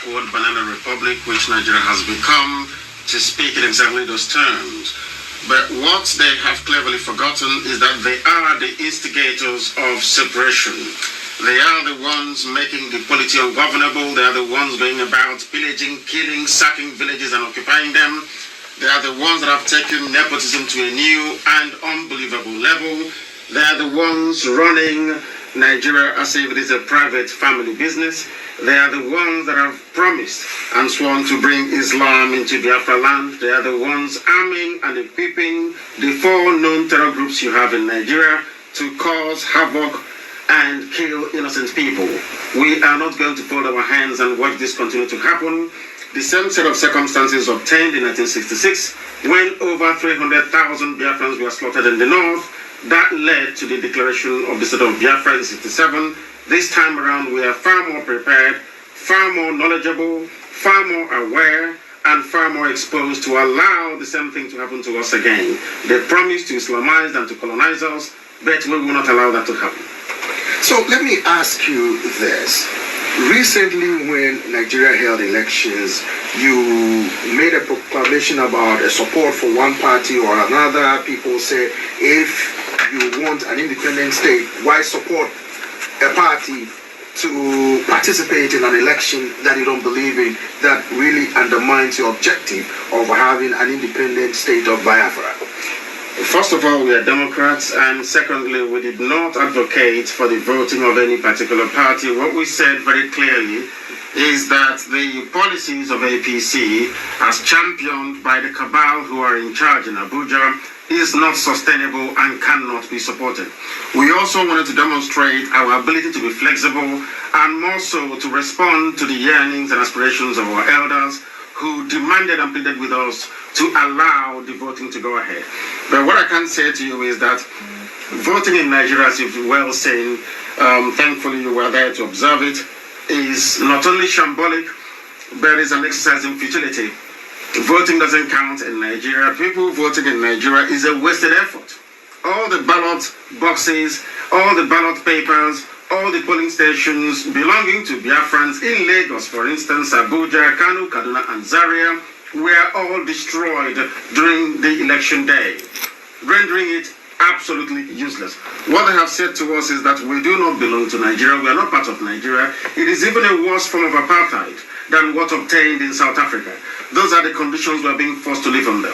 backward banana republic which Nigeria has become, to speak in exactly those terms. But what they have cleverly forgotten is that they are the instigators of separation. They are the ones making the polity ungovernable. They are the ones going about pillaging, killing, sacking villages and occupying them. They are the ones that have taken nepotism to a new and unbelievable level. They are the ones running Nigeria as if it is a private family business. They are the ones that have promised and sworn to bring Islam into Biafra land. They are the ones arming and equipping the 4 known terror groups you have in Nigeria to cause havoc and kill innocent people. We are not going to fold our hands and watch this continue to happen. The same set of circumstances obtained in 1966 when over 300,000 Biafrans were slaughtered in the north. That led to the declaration of the state of Biafra in 1967. This time around, we are far more prepared, far more knowledgeable, far more aware, and far more exposed to allow the same thing to happen to us again. They promised to Islamize and to colonize us, but we will not allow that to happen. So let me ask you this. Recently, when Nigeria held elections, you made a proclamation about a support for one party or another. People say, if you want an independent state, why support a party to participate in an election that you don't believe in, that really undermines your objective of having an independent state of Biafra? First of all, we are Democrats, and secondly, we did not advocate for the voting of any particular party. What we said very clearly is that the policies of APC, as championed by the cabal who are in charge in Abuja, is not sustainable and cannot be supported. We also wanted to demonstrate our ability to be flexible and more so to respond to the yearnings and aspirations of our elders who demanded and pleaded with us to allow the voting to go ahead. But what I can say to you is that voting in Nigeria, as you've well seen, thankfully you were there to observe it, is not only shambolic, but is an exercise in futility. Voting doesn't count in Nigeria. People voting in Nigeria is a wasted effort. All the ballot boxes, all the ballot papers, all the polling stations belonging to Biafrans in Lagos, for instance, Abuja, Kanu, Kaduna, and Zaria, were all destroyed during the election day, rendering it absolutely useless. What they have said to us is that we do not belong to Nigeria, we are not part of Nigeria. It is even a worse form of apartheid than what obtained in South Africa. Those are the conditions we are being forced to live under.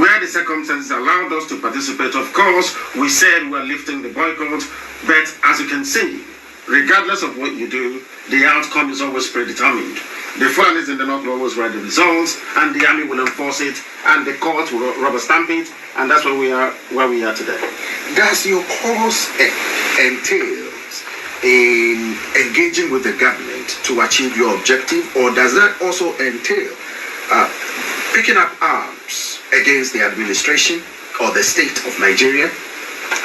Where the circumstances allowed us to participate, of course, we said we are lifting the boycott, but as you can see, regardless of what you do, the outcome is always predetermined. The Fulanis in the north will always write the results, and the army will enforce it, and the court will rubber stamp it, and that's where we are today. Does your cause entails in engaging with the government to achieve your objective, or does that also entail picking up arms against the administration or the state of Nigeria?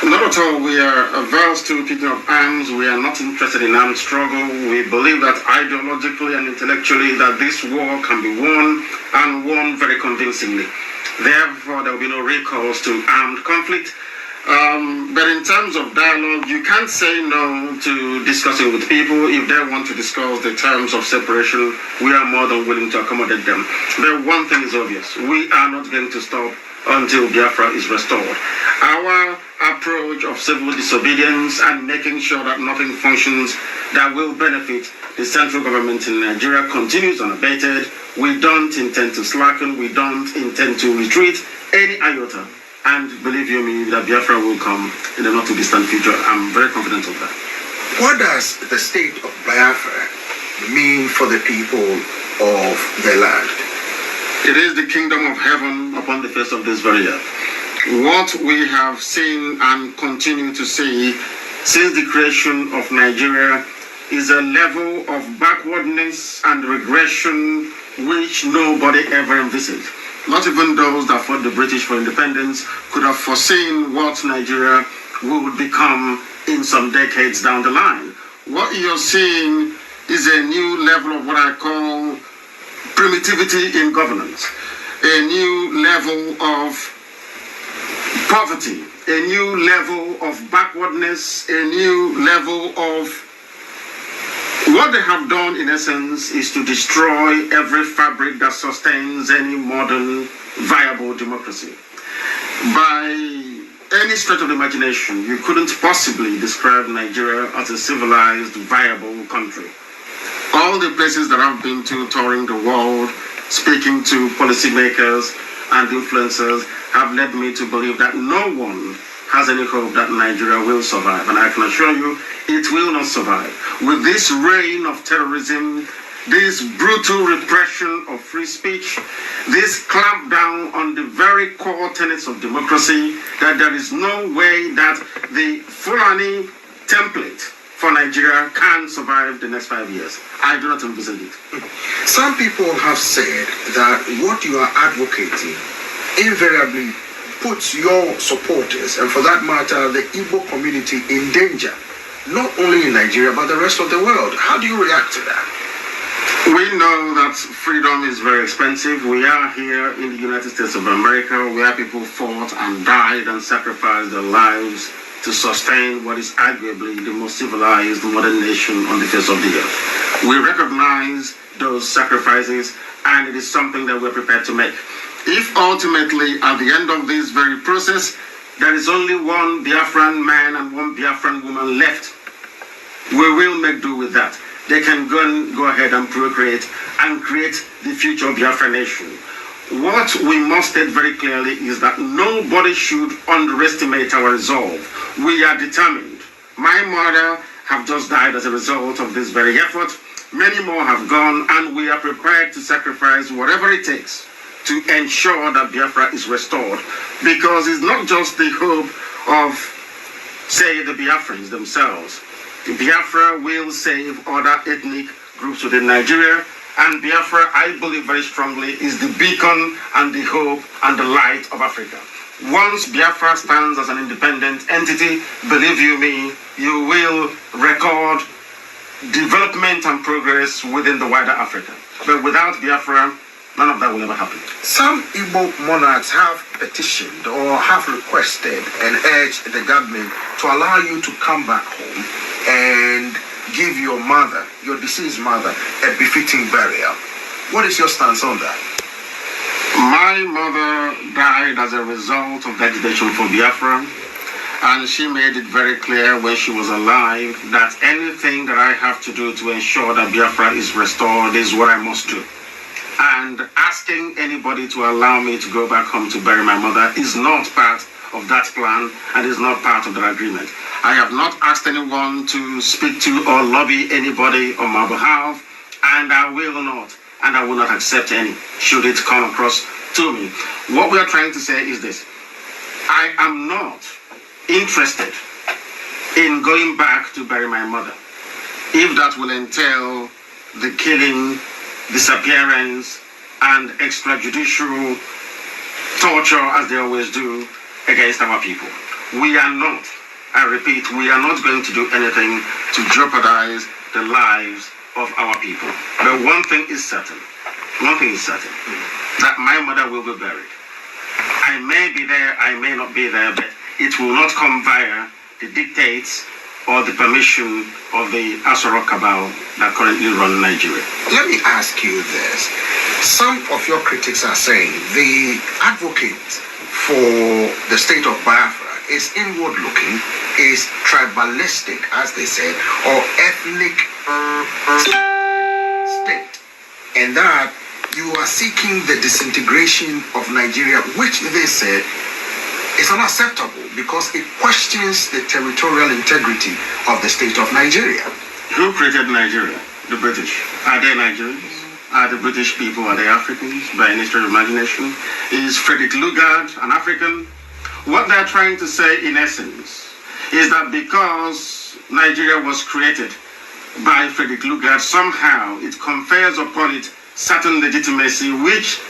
Not at all. We are averse to picking up arms. We are not interested in armed struggle. We believe that ideologically and intellectually that this war can be won, and won very convincingly. Therefore, there will be no recourse to armed conflict. But in terms of dialogue, you can't say no to discussing with people. If they want to discuss the terms of separation, we are more than willing to accommodate them. But one thing is obvious. We are not going to stop until Biafra is restored. Our approach of civil disobedience and making sure that nothing functions that will benefit the central government in Nigeria continues unabated. We don't intend to slacken. We don't intend to retreat any iota. And believe you me, that Biafra will come in the not too distant future. I'm very confident of that. What does the state of Biafra mean for the people of the land? It is the kingdom of heaven upon the face of this very earth. What we have seen and continue to see since the creation of Nigeria is a level of backwardness and regression which nobody ever envisaged. Not even those that fought the British for independence could have foreseen what Nigeria would become in some decades down the line. What you're seeing is a new level of what I call primitivity in governance, a new level of poverty, a new level of backwardness, a new level of What they have done, in essence, is to destroy every fabric that sustains any modern, viable democracy. By any stretch of the imagination, you couldn't possibly describe Nigeria as a civilized, viable country. All the places that I've been to, touring the world, speaking to policymakers and influencers, have led me to believe that no one has any hope that Nigeria will survive. And I can assure you, it will not survive. With this reign of terrorism, this brutal repression of free speech, this clampdown on the very core tenets of democracy, that there is no way that the Fulani template for Nigeria can survive the next 5 years. I do not envisage it. Some people have said that what you are advocating invariably puts your supporters, and for that matter, the Igbo community, in danger, not only in Nigeria, but the rest of the world. How do you react to that? We know that freedom is very expensive. We are here in the United States of America, where people fought and died and sacrificed their lives to sustain what is arguably the most civilized modern nation on the face of the earth. We recognize those sacrifices, and it is something that we're prepared to make. If ultimately, at the end of this very process, there is only one Biafran man and one Biafran woman left, we will make do with that. They can go ahead and procreate and create the future Biafra nation. What we must state very clearly is that nobody should underestimate our resolve. We are determined. My mother have just died as a result of this very effort. Many more have gone, and we are prepared to sacrifice whatever it takes to ensure that Biafra is restored. Because it's not just the hope of, say, the Biafrans themselves. Biafra will save other ethnic groups within Nigeria, and Biafra, I believe very strongly, is the beacon and the hope and the light of Africa. Once Biafra stands as an independent entity, believe you me, you will record development and progress within the wider Africa. But without Biafra, none of that will ever happen. Some Igbo monarchs have petitioned or have requested and urged the government to allow you to come back home and give your mother, your deceased mother, a befitting burial. What is your stance on that? My mother died as a result of the agitation for Biafra, and she made it very clear when she was alive that anything that I have to do to ensure that Biafra is restored is what I must do. And asking anybody to allow me to go back home to bury my mother is not part of that plan and is not part of that agreement. I have not asked anyone to speak to or lobby anybody on my behalf, and I will not, and I will not accept any, should it come across to me. What we are trying to say is this: I am not interested in going back to bury my mother, if that will entail the killing, disappearance, and extrajudicial torture, as they always do, against our people. We are not, I repeat, we are not going to do anything to jeopardize the lives of our people. But one thing is certain, that my mother will be buried. I may be there, I may not be there, but it will not come via the dictates or the permission of the Asoro cabal that currently run Nigeria. Let me ask you this. Some of your critics are saying the advocate for the state of Biafra is inward-looking, is tribalistic, as they said, or ethnic state, and that you are seeking the disintegration of Nigeria, which they said is unacceptable because it questions the territorial integrity of the state of Nigeria. Who created Nigeria? The British. Are they Nigerians? Are the British people, are they Africans by any stretch of imagination? Is Frederick Lugard an African? What they're trying to say in essence is that because Nigeria was created by Frederick Lugard, somehow it confers upon it certain legitimacy which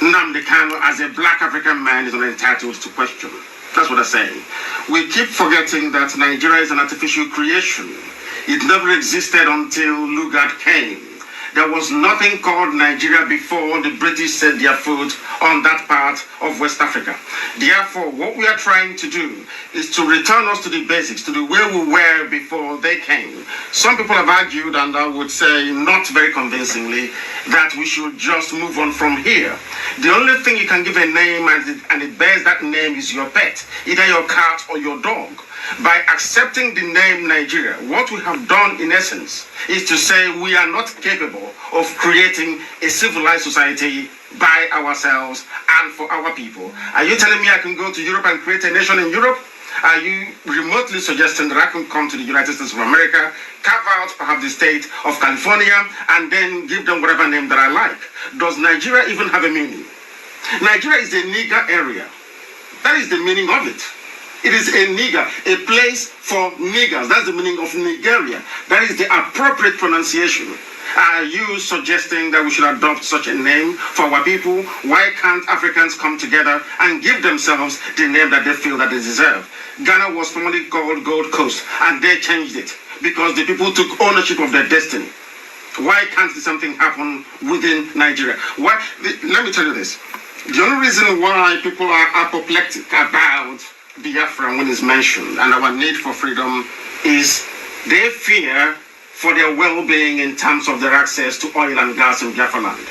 Nnamdi Kanu, as a black African man, is not entitled to question. That's what I'm saying. We keep forgetting that Nigeria is an artificial creation. It never existed until Lugard came. There was nothing called Nigeria before the British set their foot on that part of West Africa. Therefore, what we are trying to do is to return us to the basics, to the way we were before they came. Some people have argued, and I would say not very convincingly, that we should just move on from here. The only thing you can give a name and it bears that name is your pet, either your cat or your dog. By accepting the name Nigeria, what we have done in essence is to say we are not capable of creating a civilized society by ourselves and for our people. Are you telling me I can go to Europe and create a nation in Europe? Are you remotely suggesting that I can come to the United States of America, carve out perhaps the state of California, and then give them whatever name that I like? Does Nigeria even have a meaning? Nigeria is a nigger area. That is the meaning of it. It is a nigger, a place for niggers. That's the meaning of Nigeria. That is the appropriate pronunciation. Are you suggesting that we should adopt such a name for our people? Why can't Africans come together and give themselves the name that they feel that they deserve? Ghana was formerly called Gold Coast, and they changed it because the people took ownership of their destiny. Why can't something happen within Nigeria? Let me tell you this. The only reason why people are apoplectic about Biafra when it's mentioned and our need for freedom is they fear for their well-being in terms of their access to oil and gas in Biafra land.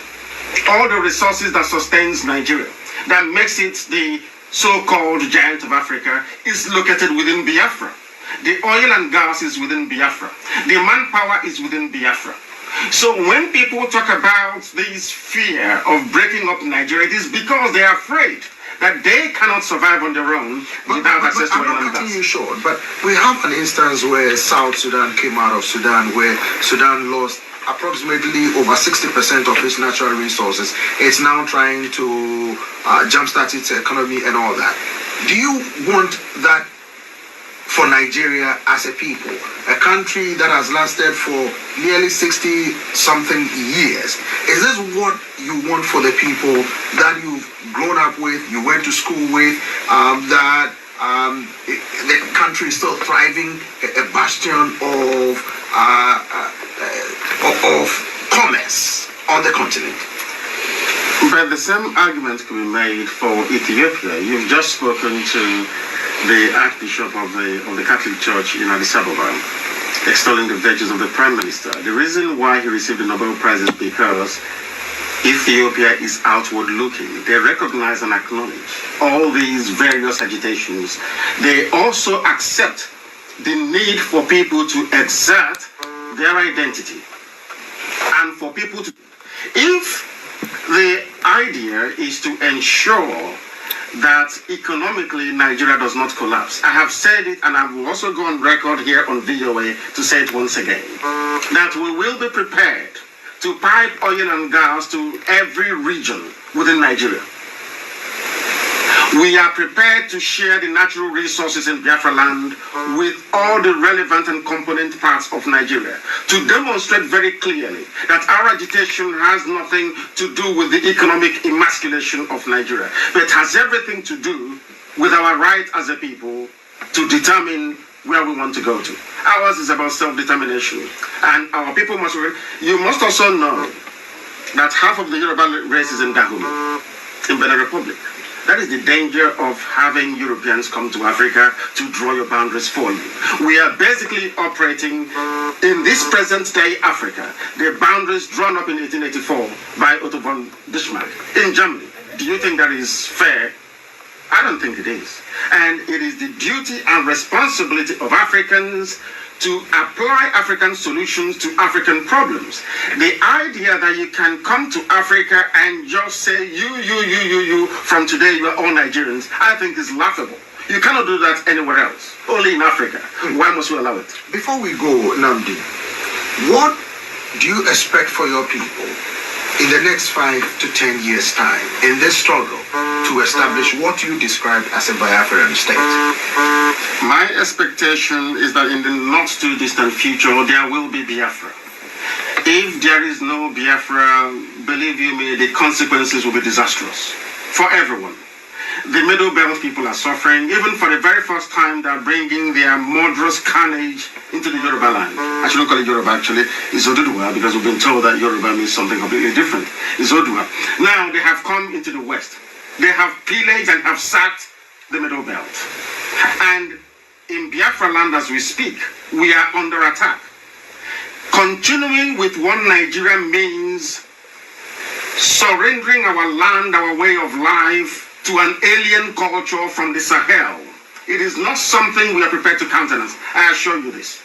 All the resources that sustains Nigeria, that makes it the so-called giant of Africa, is located within Biafra. The oil and gas is within Biafra. The manpower is within Biafra. So when people talk about this fear of breaking up Nigeria, it is because they are afraid that they cannot survive on their own without access to oil and gas. I'm not cutting you short, but we have an instance where South Sudan came out of Sudan, where Sudan lost approximately over 60% of its natural resources. It's now trying to jumpstart its economy and all that. Do you want that for Nigeria as a people, a country that has lasted for nearly 60-something years? Is this what you want for the people that you've grown up with, you went to school with, that the country is still thriving, a bastion of commerce on the continent? But the same argument can be made for Ethiopia. You've just spoken to the Archbishop of the Catholic Church in Addis Ababa, extolling the virtues of the Prime Minister. The reason why he received the Nobel Prize is because Ethiopia is outward looking. They recognize and acknowledge all these various agitations. They also accept the need for people to exert their identity and for people to... If the idea is to ensure that economically Nigeria does not collapse. I have said it, and I will also go on record here on VOA to say it once again, that we will be prepared to pipe oil and gas to every region within Nigeria. We are prepared to share the natural resources in Biafra land with all the relevant and component parts of Nigeria to demonstrate very clearly that our agitation has nothing to do with the economic emasculation of Nigeria, but has everything to do with our right as a people to determine where we want to go to. Ours is about self-determination, and our people must... You must also know that half of the Yoruba race is in Dahomey, in Benin Republic. That is the danger of having Europeans come to Africa to draw your boundaries for you. We are basically operating in this present day Africa, the boundaries drawn up in 1884 by Otto von Bismarck in Germany. Do you think that is fair? I don't think it is. And it is the duty and responsibility of Africans to apply African solutions to African problems. The idea that you can come to Africa and just say, you, from today you are all Nigerians, I think is laughable. You cannot do that anywhere else, only in Africa. Why must we allow it? Before we go, Nnamdi, what do you expect for your people in the next 5 to 10 years' time in this struggle to establish what you described as a Biafran state? My expectation is that in the not too distant future, there will be Biafra. If there is no Biafra, believe you me, the consequences will be disastrous for everyone. The Middle Belt people are suffering. Even for the very first time, they're bringing their murderous carnage into the Yoruba land. I shouldn't call it Yoruba, actually. It's Oduduwa, because we've been told that Yoruba means something completely different. It's Odua. Now, they have come into the West. They have pillaged and have sacked the Middle Belt. And in Biafra land, as we speak, we are under attack. Continuing with one Nigeria means surrendering our land, our way of life, to an alien culture from the Sahel. It is not something we are prepared to countenance. I assure you this.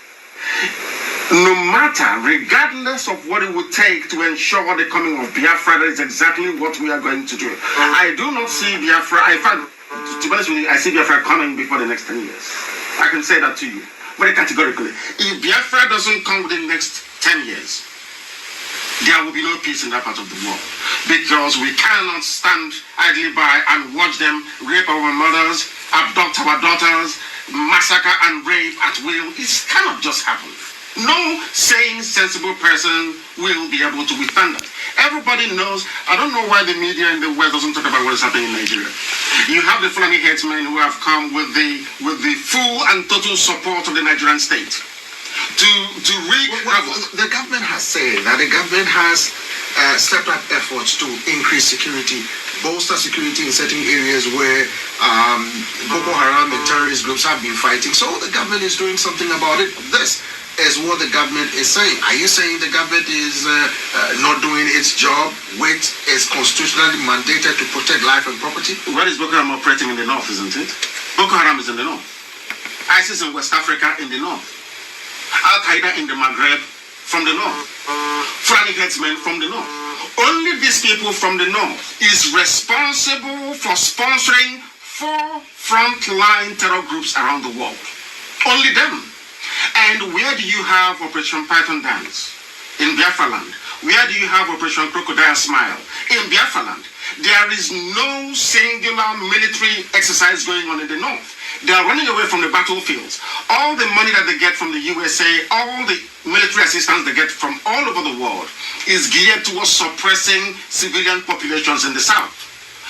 No matter, regardless of what it would take to ensure the coming of Biafra, that is exactly what we are going to do. I do not see Biafra, in fact, to be honest with you, I see Biafra coming before the next 10 years. I can say that to you, very categorically. If Biafra doesn't come within the next 10 years, there will be no peace in that part of the world, because we cannot stand idly by and watch them rape our mothers, abduct our daughters, massacre and rape at will. It cannot just happen. No sane, sensible person will be able to withstand that. Everybody knows. I don't know why the media in the West doesn't talk about what is happening in Nigeria. You have the Fulani headsmen who have come with the full and total support of the Nigerian state to wreak havoc. The government has said that the government has stepped up efforts to increase security, bolster security in certain areas where Boko Haram and terrorist groups have been fighting. So the government is doing something about it. This is what the government is saying. Are you saying the government is not doing its job, which is constitutionally mandated to protect life and property? Where is Boko Haram operating? In the north, isn't it? Boko Haram is in the north. ISIS in West Africa in the north. Al-Qaeda in the Maghreb from the north. Fulani headsmen from the north. Only these people from the north is responsible for sponsoring 4 frontline terror groups around the world. Only them. And where do you have Operation Python Dance? In Biafra land. Where do you have Operation Crocodile Smile? In Biafra land. There is no singular military exercise going on in the north. They are running away from the battlefields. All the money that they get from the USA, all the military assistance they get from all over the world is geared towards suppressing civilian populations in the south.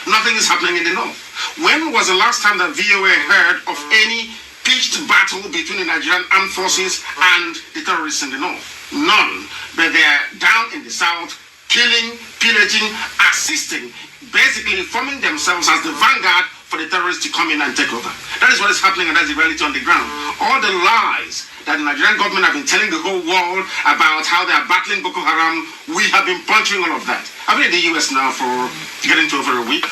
Nothing is happening in the north. When was the last time that VOA heard of any pitched battle between the Nigerian armed forces and the terrorists in the north? None. But they are down in the south, killing, pillaging, assisting, basically forming themselves as the vanguard for the terrorists to come in and take over. That is what is happening, and that's the reality on the ground. All the lies that the Nigerian government have been telling the whole world about how they are battling Boko Haram, we have been puncturing all of that. I've been in the US now for getting to over a week.